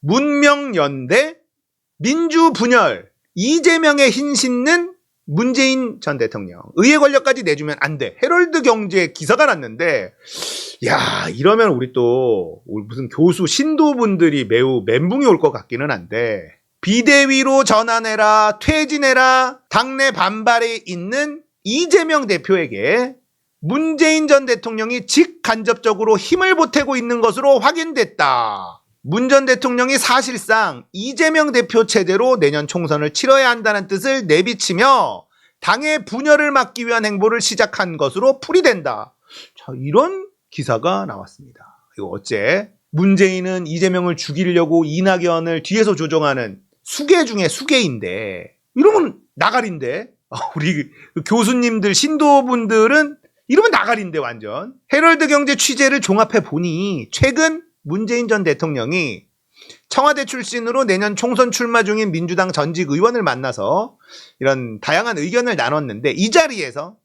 문명연대, 민주분열, 이재명의 힘싣는 문재인 전 대통령. 의회 권력까지 내주면 안 돼. 헤럴드 경제에 기사가 났는데, 야, 이러면 우리 또 무슨 교수 신도분들이 매우 멘붕이 올 것 같기는 한데, 비대위로 전환해라, 퇴진해라, 당내 반발에 있는 이재명 대표에게 문재인 전 대통령이 직간접적으로 힘을 보태고 있는 것으로 확인됐다. 문 전 대통령이 사실상 이재명 대표 체제로 내년 총선을 치러야 한다는 뜻을 내비치며 당의 분열을 막기 위한 행보를 시작한 것으로 풀이된다. 자, 이런 기사가 나왔습니다. 이거 어째 문재인은 이재명을 죽이려고 이낙연을 뒤에서 조종하는 수계 중에 수계인데, 이러면 나가리인데, 우리 교수님들 신도분들은 이러면 나가리인데 완전. 헤럴드 경제 취재를 종합해 보니 최근 문재인 전 대통령이 청와대 출신으로 내년 총선 출마 중인 민주당 전직 의원을 만나서 이런 다양한 의견을 나눴는데, 이 자리에서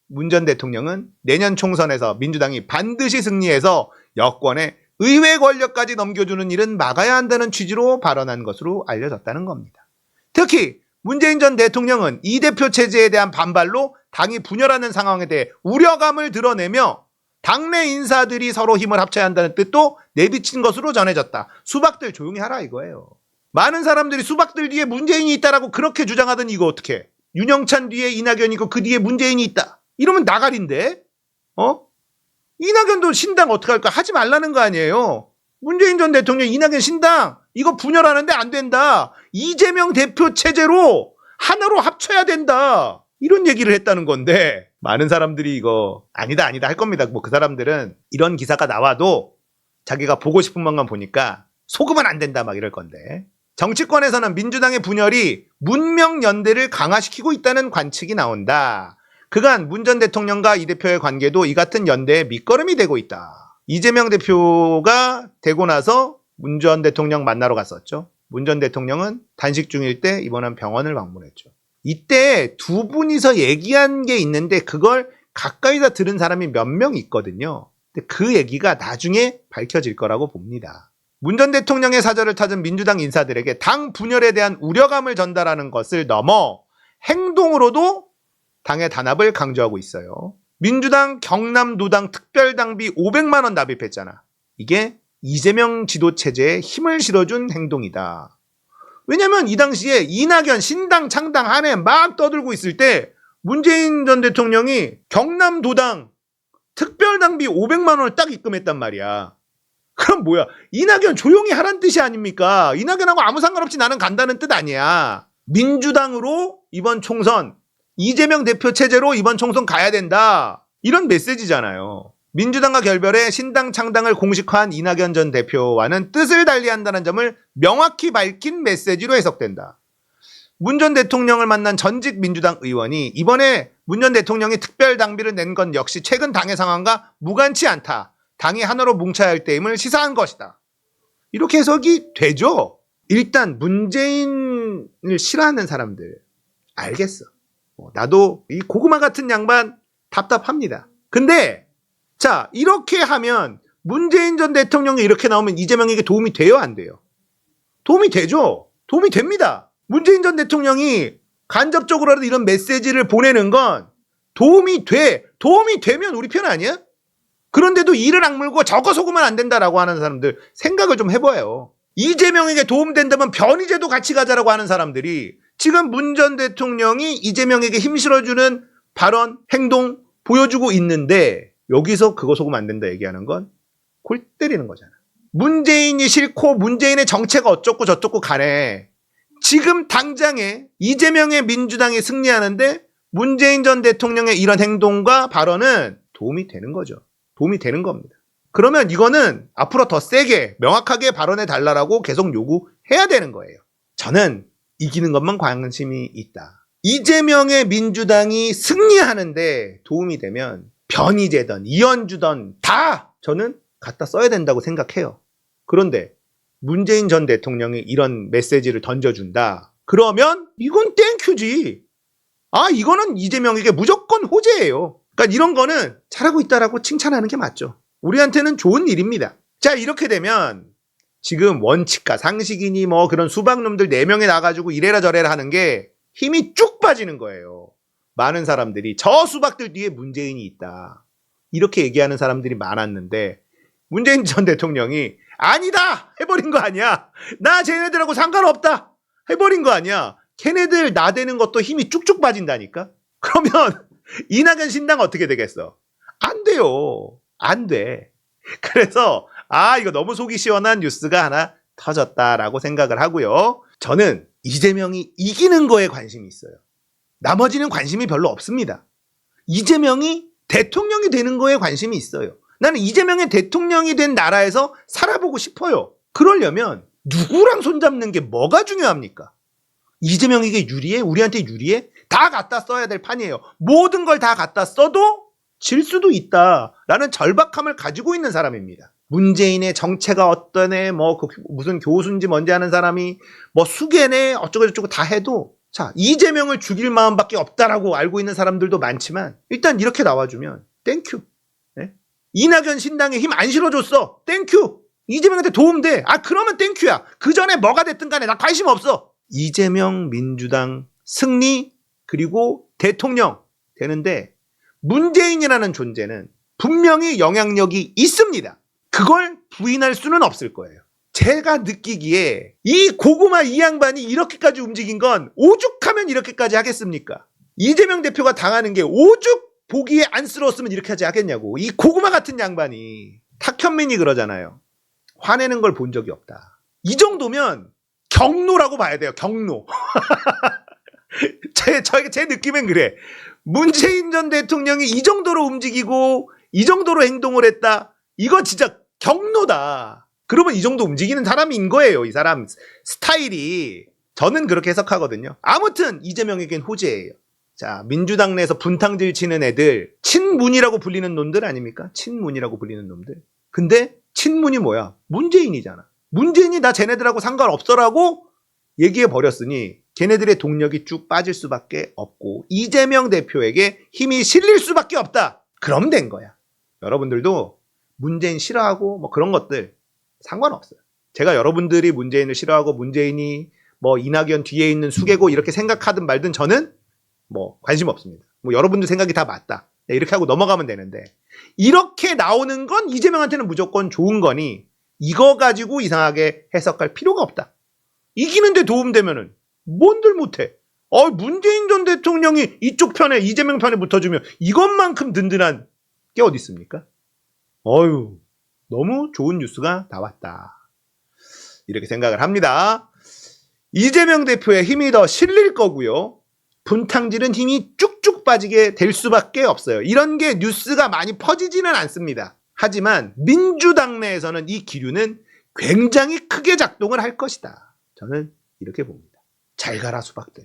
문 전 대통령은 내년 총선에서 민주당이 반드시 승리해서 여권에 의회 권력까지 넘겨주는 일은 막아야 한다는 취지로 발언한 것으로 알려졌다는 겁니다. 특히 문재인 전 대통령은 이 대표 체제에 대한 반발로 당이 분열하는 상황에 대해 우려감을 드러내며 당내 인사들이 서로 힘을 합쳐야 한다는 뜻도 내비친 것으로 전해졌다. 수박들 조용히 하라 이거예요. 많은 사람들이 수박들 뒤에 문재인이 있다라고 그렇게 주장하더니 이거 어떡해. 윤영찬 뒤에 이낙연이고 그 뒤에 문재인이 있다. 이러면 나가리인데? 이낙연도 신당 어떡할까? 하지 말라는 거 아니에요. 문재인 전 대통령 이낙연 신당 이거 분열하는데 안 된다. 이재명 대표 체제로 하나로 합쳐야 된다. 이런 얘기를 했다는 건데, 많은 사람들이 이거 아니다 할 겁니다. 뭐 그 사람들은 이런 기사가 나와도 자기가 보고 싶은 것만 보니까 속으면 안 된다 막 이럴 건데, 정치권에서는 민주당의 분열이 문명연대를 강화시키고 있다는 관측이 나온다. 그간 문 전 대통령과 이 대표의 관계도 이 같은 연대의 밑거름이 되고 있다. 이재명 대표가 되고 나서 문 전 대통령 만나러 갔었죠. 문 전 대통령은 단식 중일 때 입원한 병원을 방문했죠. 이때 두 분이서 얘기한 게 있는데 그걸 가까이서 들은 사람이 몇 명 있거든요. 근데 그 얘기가 나중에 밝혀질 거라고 봅니다. 문 전 대통령의 사절을 찾은 민주당 인사들에게 당 분열에 대한 우려감을 전달하는 것을 넘어 행동으로도 당의 단합을 강조하고 있어요. 민주당 경남도당 특별당비 500만 원 납입했잖아. 이게 이재명 지도체제에 힘을 실어준 행동이다. 왜냐면 이 당시에 이낙연 신당 창당 한해 막 떠들고 있을 때 문재인 전 대통령이 경남도당 특별당비 500만 원을 딱 입금했단 말이야. 그럼 뭐야? 이낙연 조용히 하란 뜻이 아닙니까? 이낙연하고 아무 상관없이 나는 간다는 뜻 아니야. 민주당으로 이번 총선, 이재명 대표 체제로 이번 총선 가야 된다. 이런 메시지잖아요. 민주당과 결별해 신당 창당을 공식화한 이낙연 전 대표와는 뜻을 달리한다는 점을 명확히 밝힌 메시지로 해석된다. 문 전 대통령을 만난 전직 민주당 의원이 이번에 문 전 대통령이 특별 당비를 낸 건 역시 최근 당의 상황과 무관치 않다. 당이 하나로 뭉쳐야 할 때임을 시사한 것이다. 이렇게 해석이 되죠. 일단 문재인을 싫어하는 사람들 알겠어. 나도 이 고구마 같은 양반 답답합니다. 근데 자, 이렇게 하면 문재인 전 대통령이 이렇게 나오면 이재명에게 도움이 돼요, 안 돼요? 도움이 되죠. 도움이 됩니다. 문재인 전 대통령이 간접적으로라도 이런 메시지를 보내는 건 도움이 돼. 도움이 되면 우리 편 아니야? 그런데도 이를 악물고 저거 속으면 안 된다라고 하는 사람들 생각을 좀 해봐요. 이재명에게 도움된다면 변희재도 같이 가자라고 하는 사람들이 지금 문 전 대통령이 이재명에게 힘 실어주는 발언, 행동 보여주고 있는데 여기서 그거 속으면 안 된다 얘기하는 건 골 때리는 거잖아. 문재인이 싫고 문재인의 정체가 어쩌고 저쩌고 간에 지금 당장에 이재명의 민주당이 승리하는데 문재인 전 대통령의 이런 행동과 발언은 도움이 되는 거죠. 도움이 되는 겁니다. 그러면 이거는 앞으로 더 세게 명확하게 발언해 달라고 계속 요구해야 되는 거예요. 저는 이기는 것만 관심이 있다. 이재명의 민주당이 승리하는데 도움이 되면 변희재든 이현주든 다 저는 갖다 써야 된다고 생각해요. 그런데 문재인 전 대통령이 이런 메시지를 던져준다. 그러면 이건 땡큐지. 이거는 이재명에게 무조건 호재예요. 그러니까 이런 거는 잘하고 있다라고 칭찬하는 게 맞죠. 우리한테는 좋은 일입니다. 자, 이렇게 되면 지금 원칙과 상식이니 뭐 그런 수박놈들 4명이 나가지고 이래라 저래라 하는 게 힘이 쭉 빠지는 거예요. 많은 사람들이 저 수박들 뒤에 문재인이 있다. 이렇게 얘기하는 사람들이 많았는데 문재인 전 대통령이 아니다! 해버린 거 아니야. 나 쟤네들하고 상관없다. 해버린 거 아니야. 걔네들 나대는 것도 힘이 쭉쭉 빠진다니까. 그러면 이낙연 신당 어떻게 되겠어? 안 돼요. 안 돼. 그래서 이거 너무 속이 시원한 뉴스가 하나 터졌다라고 생각을 하고요. 저는 이재명이 이기는 거에 관심이 있어요. 나머지는 관심이 별로 없습니다. 이재명이 대통령이 되는 거에 관심이 있어요. 나는 이재명이 대통령이 된 나라에서 살아보고 싶어요. 그러려면 누구랑 손잡는 게 뭐가 중요합니까? 이재명에게 유리해? 우리한테 유리해? 다 갖다 써야 될 판이에요. 모든 걸 다 갖다 써도 질 수도 있다라는 절박함을 가지고 있는 사람입니다. 문재인의 정체가 어떠네, 무슨 교수인지 뭔지 아는 사람이 수계네, 어쩌고저쩌고 다 해도 자, 이재명을 죽일 마음밖에 없다라고 알고 있는 사람들도 많지만 일단 이렇게 나와주면 땡큐. 네? 이낙연 신당에 힘 안 실어줬어. 땡큐. 이재명한테 도움돼. 그러면 땡큐야. 그 전에 뭐가 됐든 간에 나 관심 없어. 이재명 민주당 승리 그리고 대통령 되는데 문재인이라는 존재는 분명히 영향력이 있습니다. 그걸 부인할 수는 없을 거예요. 제가 느끼기에 이 고구마 이 양반이 이렇게까지 움직인 건 오죽하면 이렇게까지 하겠습니까? 이재명 대표가 당하는 게 오죽 보기에 안쓰러웠으면 이렇게 하지 하겠냐고. 이 고구마 같은 양반이. 탁현민이 그러잖아요. 화내는 걸 본 적이 없다. 이 정도면 경노라고 봐야 돼요. 경노. 제 느낌엔 그래. 문재인 전 대통령이 이 정도로 움직이고 이 정도로 행동을 했다. 이거 진짜 경노다. 그러면 이 정도 움직이는 사람인 거예요. 이 사람 스타일이. 저는 그렇게 해석하거든요. 아무튼 이재명에겐 호재예요. 자, 민주당 내에서 분탕질 치는 애들 친문이라고 불리는 놈들 아닙니까? 친문이라고 불리는 놈들. 근데 친문이 뭐야? 문재인이잖아. 문재인이 나 쟤네들하고 상관없어라고 얘기해버렸으니 걔네들의 동력이 쭉 빠질 수밖에 없고 이재명 대표에게 힘이 실릴 수밖에 없다. 그럼 된 거야. 여러분들도 문재인 싫어하고 그런 것들 상관없어요. 제가 여러분들이 문재인을 싫어하고 문재인이 이낙연 뒤에 있는 수개고 이렇게 생각하든 말든 저는 관심 없습니다. 여러분들 생각이 다 맞다. 이렇게 하고 넘어가면 되는데 이렇게 나오는 건 이재명한테는 무조건 좋은 거니 이거 가지고 이상하게 해석할 필요가 없다. 이기는데 도움되면은 뭔들 못해. 문재인 전 대통령이 이쪽 편에 이재명 편에 붙어주면 이것만큼 든든한 게 어디 있습니까? 너무 좋은 뉴스가 나왔다. 이렇게 생각을 합니다. 이재명 대표의 힘이 더 실릴 거고요. 분탕질은 힘이 쭉쭉 빠지게 될 수밖에 없어요. 이런 게 뉴스가 많이 퍼지지는 않습니다. 하지만 민주당 내에서는 이 기류는 굉장히 크게 작동을 할 것이다. 저는 이렇게 봅니다. 잘 가라 수박들.